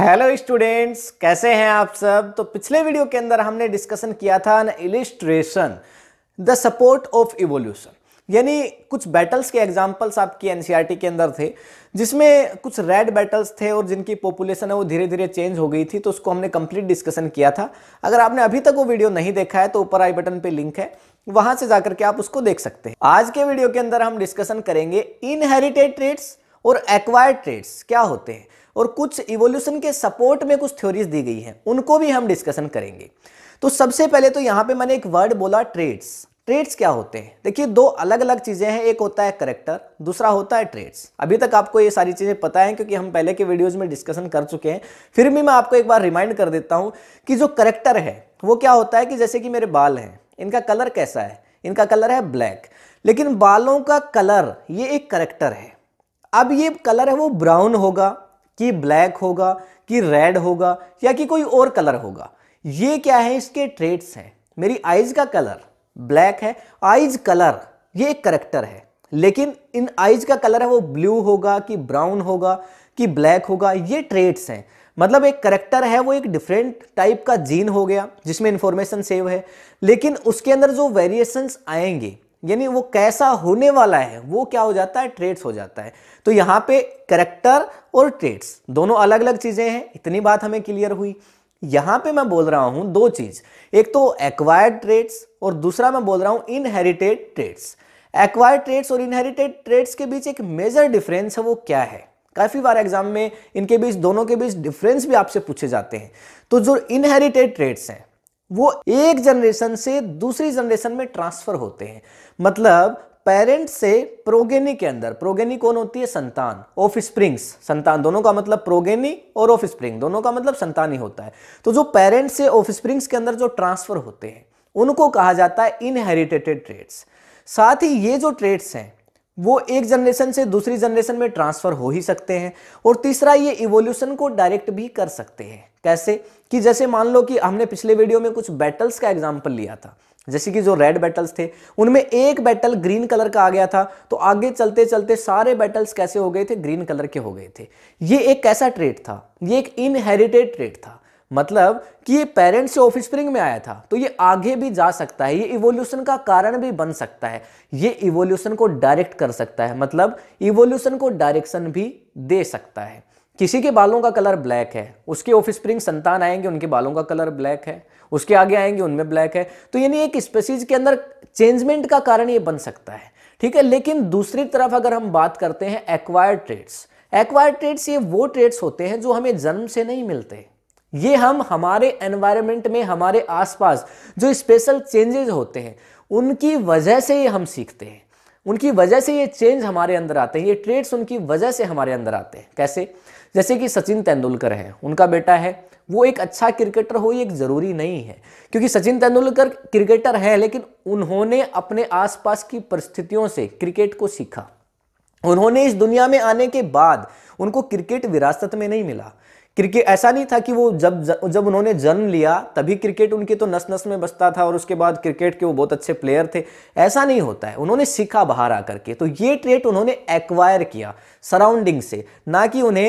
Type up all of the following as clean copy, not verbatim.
Hello students, कैसे हैं आप सब। तो पिछले वीडियो के अंदर हमने डिस्कशन किया था an illustration the support of evolution, यानी कुछ बैटल्स के एग्जांपल्स आपकी एनसीईआरटी के अंदर थे, जिसमें कुछ रेड बैटल्स थे और जिनकी पॉपुलेशन है वो धीरे धीरे चेंज हो गई थी। तो उसको हमने कंप्लीट डिस्कशन किया था। अगर आपने अभी तक वो वीडियो नहीं देखा है तो ऊपर आई बटन पे लिंक है, वहां से जाकर के आप उसको देख सकते हैं। आज के वीडियो के अंदर हम डिस्कशन करेंगे इनहेरिटेड ट्रेट्स और एक्वायर्ड ट्रेट्स क्या होते हैं, और कुछ इवोल्यूशन के सपोर्ट में कुछ थ्योरीज दी गई हैं, उनको भी हम डिस्कशन करेंगे। तो सबसे पहले तो यहां पे मैंने एक वर्ड बोला ट्रेट्स। ट्रेट्स क्या होते हैं? देखिए, दो अलग अलग चीजें हैं, एक होता है करेक्टर, दूसरा होता है ट्रेट्स। अभी तक आपको ये सारी चीजें पता है क्योंकि हम पहले के वीडियोज में डिस्कशन कर चुके हैं, फिर भी मैं आपको एक बार रिमाइंड कर देता हूं कि जो करेक्टर है वो क्या होता है कि जैसे कि मेरे बाल हैं, इनका कलर कैसा है? इनका कलर है ब्लैक, लेकिन बालों का कलर ये एक करेक्टर है। अब ये कलर है वो ब्राउन होगा कि ब्लैक होगा कि रेड होगा या कि कोई और कलर होगा, ये क्या है? इसके ट्रेट्स हैं। मेरी आईज का कलर ब्लैक है, आईज कलर ये एक करेक्टर है, लेकिन इन आईज का कलर है वो ब्लू होगा कि ब्राउन होगा कि ब्लैक होगा, ये ट्रेट्स हैं। मतलब एक करेक्टर है वो एक डिफरेंट टाइप का जीन हो गया जिसमें इंफॉर्मेशन सेव है, लेकिन उसके अंदर जो वेरिएशंस आएंगे यानी वो कैसा होने वाला है वो क्या हो जाता है? ट्रेट्स हो जाता है। तो यहां पे कैरेक्टर और ट्रेट्स दोनों अलग अलग चीजें हैं, इतनी बात हमें क्लियर हुई। यहां पे मैं बोल रहा हूं दो चीज, एक तो एक्वायर्ड ट्रेट्स और दूसरा मैं बोल रहा हूं इनहेरिटेड ट्रेट्स। एक्वायर्ड ट्रेट्स और इनहेरिटेड ट्रेट्स के बीच एक मेजर डिफरेंस है, वो क्या है? काफी बार एग्जाम में इनके बीच, दोनों के बीच डिफरेंस भी आपसे पूछे जाते हैं। तो जो इनहेरिटेड ट्रेट्स हैं वो एक जनरेशन से दूसरी जनरेशन में ट्रांसफर होते हैं। मतलब पेरेंट से प्रोगेनी के अंदर, प्रोगेनी कौन होती है? संतान, ऑफ स्प्रिंग्स संतान, दोनों का मतलब प्रोगेनी और ऑफ स्प्रिंग दोनों का मतलब संतान ही होता है। तो जो पेरेंट से ऑफ स्प्रिंग्स के अंदर जो ट्रांसफर होते हैं उनको कहा जाता है इनहेरिटेड ट्रेट्स। साथ ही ये जो ट्रेट्स हैं वो एक जनरेशन से दूसरी जनरेशन में ट्रांसफर हो ही सकते हैं। और तीसरा, ये इवोल्यूशन को डायरेक्ट भी कर सकते हैं। कैसे? कि जैसे मान लो कि हमने पिछले वीडियो में कुछ बैटल्स का एग्जांपल लिया था, जैसे कि जो रेड बैटल्स थे उनमें एक बैटल ग्रीन कलर का आ गया था, तो आगे चलते चलते सारे बैटल्स कैसे हो गए थे? ग्रीन कलर के हो गए थे। ये एक कैसा ट्रेट था? ये एक इनहेरिटेड ट्रेट था। मतलब कि ये पेरेंट से ऑफस्प्रिंग में आया था, तो ये आगे भी जा सकता है, ये इवोल्यूशन का कारण भी बन सकता है, ये इवोल्यूशन को डायरेक्ट कर सकता है, मतलब इवोल्यूशन को डायरेक्शन भी दे सकता है। किसी के बालों का कलर ब्लैक है, उसके ऑफस्प्रिंग संतान आएंगे, उनके बालों का कलर ब्लैक है, उसके आगे आएंगे उनमें ब्लैक है, तो यानी एक स्पीशीज के अंदर चेंजमेंट का कारण ये बन सकता है। ठीक है, लेकिन दूसरी तरफ अगर हम बात करते हैं एक्वायर्ड ट्रेट्स, एक्वायर्ड ट्रेट्स ये वो ट्रेट्स होते हैं जो हमें जन्म से नहीं मिलते। ये हम हमारे एनवायरनमेंट में, हमारे आसपास जो स्पेशल चेंजेस होते हैं उनकी वजह से ये हम सीखते हैं, उनकी वजह से ये चेंज हमारे अंदर आते हैं, ये ट्रेट्स उनकी वजह से हमारे अंदर आते हैं। कैसे? जैसे कि सचिन तेंदुलकर है, उनका बेटा है, वो एक अच्छा क्रिकेटर हो ये एक जरूरी नहीं है, क्योंकि सचिन तेंदुलकर क्रिकेटर है लेकिन उन्होंने अपने आसपास की परिस्थितियों से क्रिकेट को सीखा। उन्होंने इस दुनिया में आने के बाद उनको क्रिकेट विरासत में नहीं मिला। क्रिकेट ऐसा नहीं था कि वो जब उन्होंने जन्म लिया तभी क्रिकेट उनके तो नस नस में बसता था और उसके बाद क्रिकेट के वो बहुत अच्छे प्लेयर थे, ऐसा नहीं होता है। उन्होंने सीखा बाहर आकर के, तो ये ट्रेट उन्होंने एक्वायर किया सराउंडिंग से, ना कि उन्हें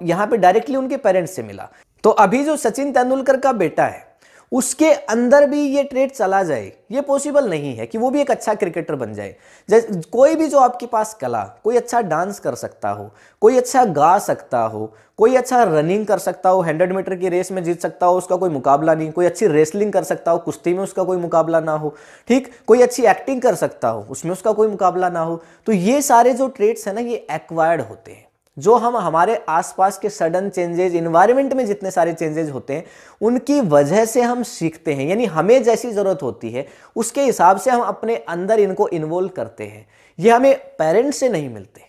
यहाँ पे डायरेक्टली उनके पेरेंट्स से मिला। तो अभी जो सचिन तेंदुलकर का बेटा है उसके अंदर भी ये ट्रेट चला जाए, ये पॉसिबल नहीं है कि वो भी एक अच्छा क्रिकेटर बन जाए। जैसे कोई भी जो आपके पास कला, कोई अच्छा डांस कर सकता हो, कोई अच्छा गा सकता हो, कोई अच्छा रनिंग कर सकता हो, 100 मीटर की रेस में जीत सकता हो, उसका कोई मुकाबला नहीं, कोई अच्छी रेसलिंग कर सकता हो, कुश्ती में उसका कोई मुकाबला ना हो, ठीक, कोई अच्छी एक्टिंग कर सकता हो, उसमें उसका कोई मुकाबला ना हो, तो ये सारे जो ट्रेट्स हैं ना ये एक्वायर्ड होते हैं। जो हम हमारे आसपास के सडन चेंजेस, इन्वायरमेंट में जितने सारे चेंजेस होते हैं उनकी वजह से हम सीखते हैं, यानी हमें जैसी जरूरत होती है उसके हिसाब से हम अपने अंदर इनको इन्वॉल्व करते हैं। ये हमें पेरेंट्स से नहीं मिलते,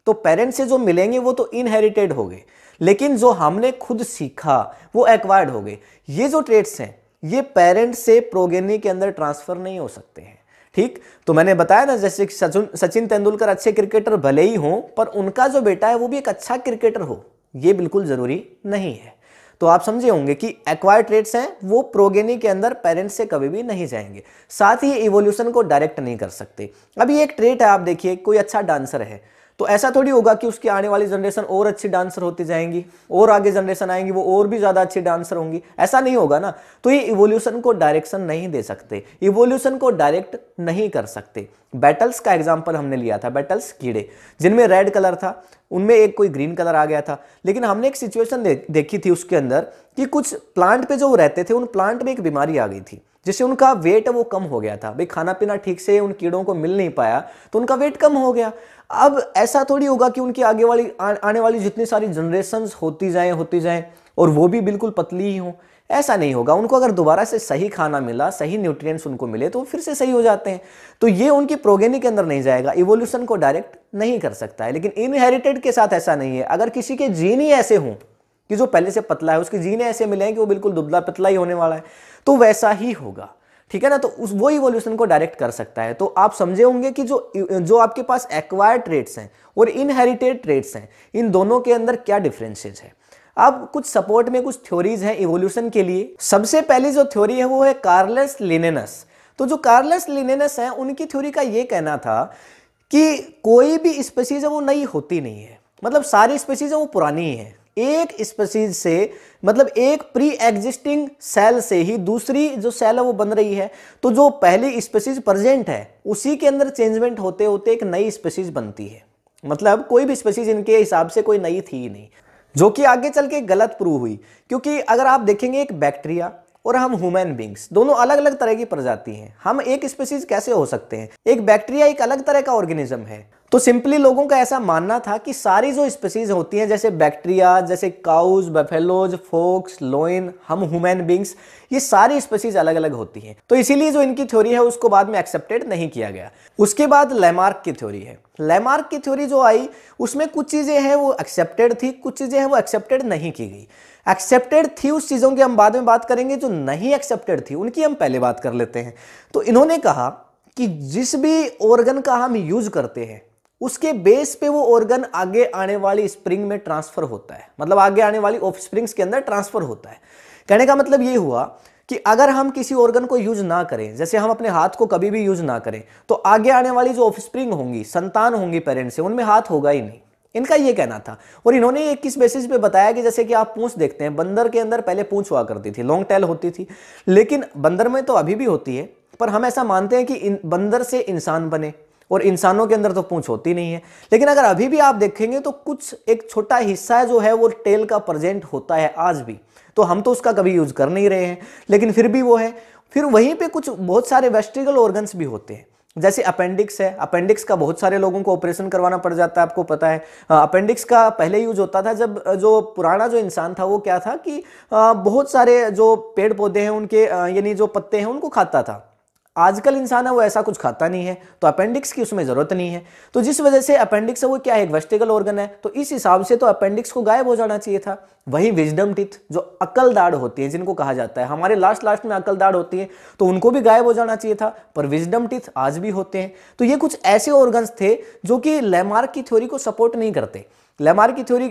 तो पेरेंट्स से जो मिलेंगे वो तो इनहेरिटेड हो गए, लेकिन जो हमने खुद सीखा वो एक्वायर्ड हो गए। ये जो ट्रेट्स हैं ये पेरेंट्स से प्रोगेनी के अंदर ट्रांसफर नहीं हो सकते हैं। ठीक, तो मैंने बताया ना, जैसे कि सचिन तेंदुलकर अच्छे क्रिकेटर भले ही हों पर उनका जो बेटा है वो भी एक अच्छा क्रिकेटर हो, ये बिल्कुल जरूरी नहीं है। तो आप समझे होंगे कि एक्वायर्ड ट्रेट्स हैं वो प्रोगेनी के अंदर पेरेंट्स से कभी भी नहीं जाएंगे, साथ ही इवोल्यूशन को डायरेक्ट नहीं कर सकते। अभी एक ट्रेट है, आप देखिए कोई अच्छा डांसर है तो ऐसा थोड़ी होगा कि उसकी आने वाली जनरेशन और अच्छी डांसर होती जाएंगी, और आगे जनरेशन आएंगी वो और भी ज्यादा अच्छी डांसर होंगी, ऐसा नहीं होगा ना। तो ये इवोल्यूशन को डायरेक्शन नहीं दे सकते, इवोल्यूशन को डायरेक्ट नहीं कर सकते। बैटल्स का एग्जाम्पल हमने लिया था, बैटल्स कीड़े जिनमें रेड कलर था, उनमें एक कोई ग्रीन कलर आ गया था, लेकिन हमने एक सिचुएशन देखी थी उसके अंदर कि कुछ प्लांट पे जो रहते थे उन प्लांट में एक बीमारी आ गई थी जिससे उनका वेट वो कम हो गया था। भाई खाना पीना ठीक से उन कीड़ों को मिल नहीं पाया तो उनका वेट कम हो गया। अब ऐसा थोड़ी होगा कि उनकी आगे वाली आने वाली जितनी सारी जनरेशंस होती जाएं और वो भी बिल्कुल पतली ही हो, ऐसा नहीं होगा। उनको अगर दोबारा से सही खाना मिला, सही न्यूट्रिएंट्स उनको मिले तो फिर से सही हो जाते हैं। तो ये उनकी प्रोगेनी के अंदर नहीं जाएगा, इवोल्यूशन को डायरेक्ट नहीं कर सकता है। लेकिन इनहेरिटेड के साथ ऐसा नहीं है। अगर किसी के जीन ही ऐसे हों कि जो पहले से पतला है, उसके जीन ऐसे मिले हैं कि वो बिल्कुल दुबला पतला ही होने वाला है, तो वैसा ही होगा, ठीक है ना। तो वो इवोल्यूशन को डायरेक्ट कर सकता है। तो आप समझे होंगे कि जो आपके पास एक्वायर्ड ट्रेट्स हैं और इनहेरिटेड ट्रेट्स हैं, इन दोनों के अंदर क्या डिफरेंसेस है। अब कुछ सपोर्ट में कुछ थ्योरीज हैं इवोल्यूशन के लिए। सबसे पहली जो थ्योरी है वो है कार्लस लिनेनस। तो जो कार्लस लिनेनस है उनकी थ्योरी का ये कहना था कि कोई भी स्पीशीज है वो नई होती नहीं है, मतलब सारी स्पीशीज है वो पुरानी ही है। एक स्पीशीज से, मतलब एक प्री एग्जिस्टिंग सेल से ही दूसरी जो सेल है वो बन रही है। तो जो पहली स्पीशीज प्रेजेंट है उसी के अंदर चेंजमेंट होते होते एक नई स्पीशीज बनती है। मतलब कोई भी स्पीशीज इनके हिसाब से कोई नई थी ही नहीं, जो कि आगे चल के गलत प्रूव हुई। क्योंकि अगर आप देखेंगे एक बैक्टीरिया और हम ह्यूमन बींग्स दोनों अलग अलग तरह की प्रजाति हैं, हम एक स्पीशीज कैसे हो सकते हैं। एक बैक्टीरिया एक अलग तरह का ऑर्गेनिज्म है। तो सिंपली लोगों का ऐसा मानना था कि सारी जो स्पीशीज होती हैं, जैसे बैक्टीरिया, जैसे काउज, बफेलोज, फोक्स, लोइन, हम ह्यूमन बींग्स, ये सारी स्पीशीज अलग अलग होती हैं। तो इसीलिए जो इनकी थ्योरी है उसको बाद में एक्सेप्टेड नहीं किया गया। उसके बाद लैमार्क की थ्योरी है। लैमार्क की थ्योरी जो आई उसमें कुछ चीजें हैं वो एक्सेप्टेड थी, कुछ चीजें हैं वो एक्सेप्टेड नहीं की गई। एक्सेप्टेड थी उस चीजों की हम बाद में बात करेंगे, जो नहीं एक्सेप्टेड थी उनकी हम पहले बात कर लेते हैं। तो इन्होंने कहा कि जिस भी ऑर्गन का हम यूज करते हैं उसके बेस पे वो ऑर्गन आगे आने वाली स्प्रिंग में ट्रांसफर होता है, मतलब आगे आने वाली ऑफस्प्रिंग्स के अंदर ट्रांसफर होता है। कहने का मतलब ये हुआ कि अगर हम किसी ऑर्गन को यूज ना करें, जैसे हम अपने हाथ को कभी भी यूज ना करें, तो आगे आने वाली जो ऑफस्प्रिंग होंगी, संतान होंगी पेरेंट्स से, उनमें हाथ होगा ही नहीं। इनका ये कहना था। और इन्होंने ये किस बेसिस पे बताया कि जैसे कि आप पूंछ देखते हैं, बंदर के अंदर पहले पूंछ हुआ करती थी, लॉन्ग टेल होती थी, लेकिन बंदर में तो अभी भी होती है, पर हम ऐसा मानते हैं कि बंदर से इंसान बने और इंसानों के अंदर तो पूंछ होती नहीं है। लेकिन अगर अभी भी आप देखेंगे तो कुछ एक छोटा हिस्सा जो है वो टेल का प्रेजेंट होता है आज भी। तो हम तो उसका कभी यूज कर नहीं रहे हैं, लेकिन फिर भी वो है। फिर वहीं पे कुछ बहुत सारे वेस्ट्रिगल ऑर्गन्स भी होते हैं, जैसे अपेंडिक्स है। अपेंडिक्स का बहुत सारे लोगों को ऑपरेशन करवाना पड़ जाता है, आपको पता है। अपेंडिक्स का पहले यूज होता था जब जो पुराना जो इंसान था वो क्या था कि बहुत सारे जो पेड़ पौधे हैं उनके यानी जो पत्ते हैं उनको खाता था। आजकल इंसान है वो ऐसा कुछ खाता नहीं है, तो अपेंडिक्स की उसमें जरूरत नहीं है। तो जिस वजह से अपेंडिक्स है वो क्या है, एक वेस्टिगल ऑर्गन है, तो इस हिसाब से तो अपेंडिक्स को गायब हो जाना चाहिए था। वहीं विजडम टीथ जो अकल दाढ़ होती है, जिनको कहा जाता है, हमारे लास्ट में अकल दाढ़ होती है, तो उनको भी गायब हो जाना चाहिए था, पर विजडम टीथ आज भी होते हैं। तो ये कुछ ऐसे ऑर्गन्स थे जो कि लैमार्क की थ्योरी को सपोर्ट नहीं करते। लैमार्क की थ्योरी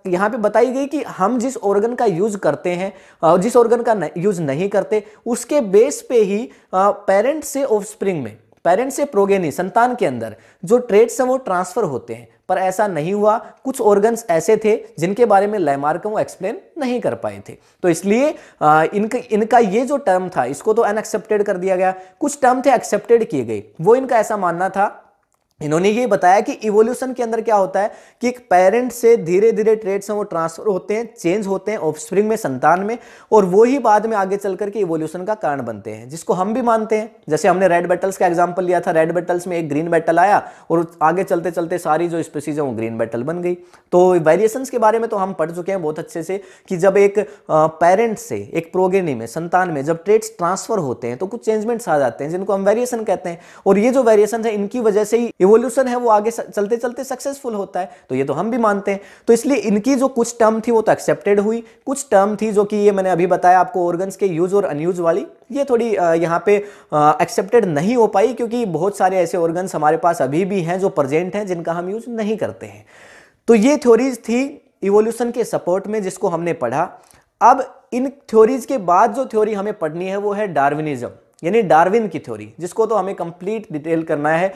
यहाँ पे बताई गई कि हम जिस ऑर्गन का यूज करते हैं, जिस ऑर्गन का यूज नहीं करते, उसके बेस पे ही पेरेंट से ऑफस्प्रिंग में, पेरेंट से प्रोगेनी, संतान के अंदर जो ट्रेट्स हैं वो ट्रांसफर होते हैं। पर ऐसा नहीं हुआ। कुछ ऑर्गन्स ऐसे थे जिनके बारे में लैमार्क वो एक्सप्लेन नहीं कर पाए थे, तो इसलिए इनका ये जो टर्म था इसको तो अनएक्सेप्टेड कर दिया गया। कुछ टर्म थे एक्सेप्टेड किए गए। वो इनका ऐसा मानना था, इन्होंने ये बताया कि इवोल्यूशन के अंदर क्या होता है कि एक पेरेंट से धीरे धीरे ट्रेट्स हैं वो ट्रांसफर होते हैं, चेंज होते हैं ऑफस्प्रिंग में, संतान में, और वो ही बाद में आगे चल करके इवोल्यूशन का कारण बनते हैं, जिसको हम भी मानते हैं। जैसे हमने रेड बेटल्स का एग्जांपल लिया था, रेड बेटल्स में एक ग्रीन बेटल आया और आगे चलते चलते सारी जो स्पीसीज है वो ग्रीन बेटल बन गई। तो वेरिएशंस के बारे में तो हम पढ़ चुके हैं बहुत अच्छे से कि जब एक पेरेंट से एक प्रोगेनी में, संतान में जब ट्रेट्स ट्रांसफर होते हैं तो कुछ चेंजमेंट्स आ जाते हैं जिनको हम वेरिएशन कहते हैं, और ये जो वेरिएशन है इनकी वजह से ही इवोल्यूशन है वो आगे चलते चलते सक्सेसफुल होता है। तो ये तो हम भी मानते हैं। तो इसलिए इनकी जो कुछ टर्म थी वो तो एक्सेप्टेड हुई, कुछ टर्म थी जो कि ये मैंने अभी बताया आपको ऑर्गन्स के यूज और अनयूज वाली, ये थोड़ी यहाँ पे एक्सेप्टेड नहीं हो पाई, क्योंकि बहुत सारे ऐसे ऑर्गन्स हमारे पास अभी भी हैं जो प्रेजेंट हैं जिनका हम यूज नहीं करते हैं। तो ये थ्योरीज थी इवोल्यूशन के सपोर्ट में जिसको हमने पढ़ा। अब इन थ्योरीज के बाद जो थ्योरी हमें पढ़नी है वो है डार्विनिज्म, यानी डार्विन की थ्योरी, जिसको तो हमें कंप्लीट डिटेल करना है।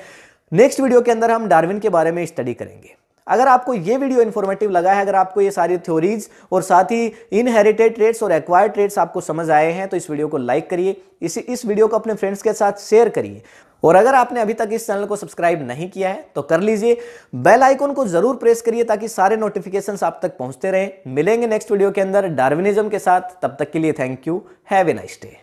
नेक्स्ट वीडियो के अंदर हम डार्विन के बारे में स्टडी करेंगे। अगर आपको ये वीडियो इन्फॉर्मेटिव लगा है, अगर आपको ये सारी थ्योरीज और साथ ही इनहेरिटेड ट्रेट्स और एक्वायर्ड ट्रेट्स आपको समझ आए हैं तो इस वीडियो को लाइक करिए, इस वीडियो को अपने फ्रेंड्स के साथ शेयर करिए। और अगर आपने अभी तक इस चैनल को सब्सक्राइब नहीं किया है तो कर लीजिए, बेल आइकन को जरूर प्रेस करिए ताकि सारे नोटिफिकेशंस आप तक पहुंचते रहें। मिलेंगे नेक्स्ट वीडियो के अंदर डार्विनिज्म के साथ, तब तक के लिए thank you, have a nice day.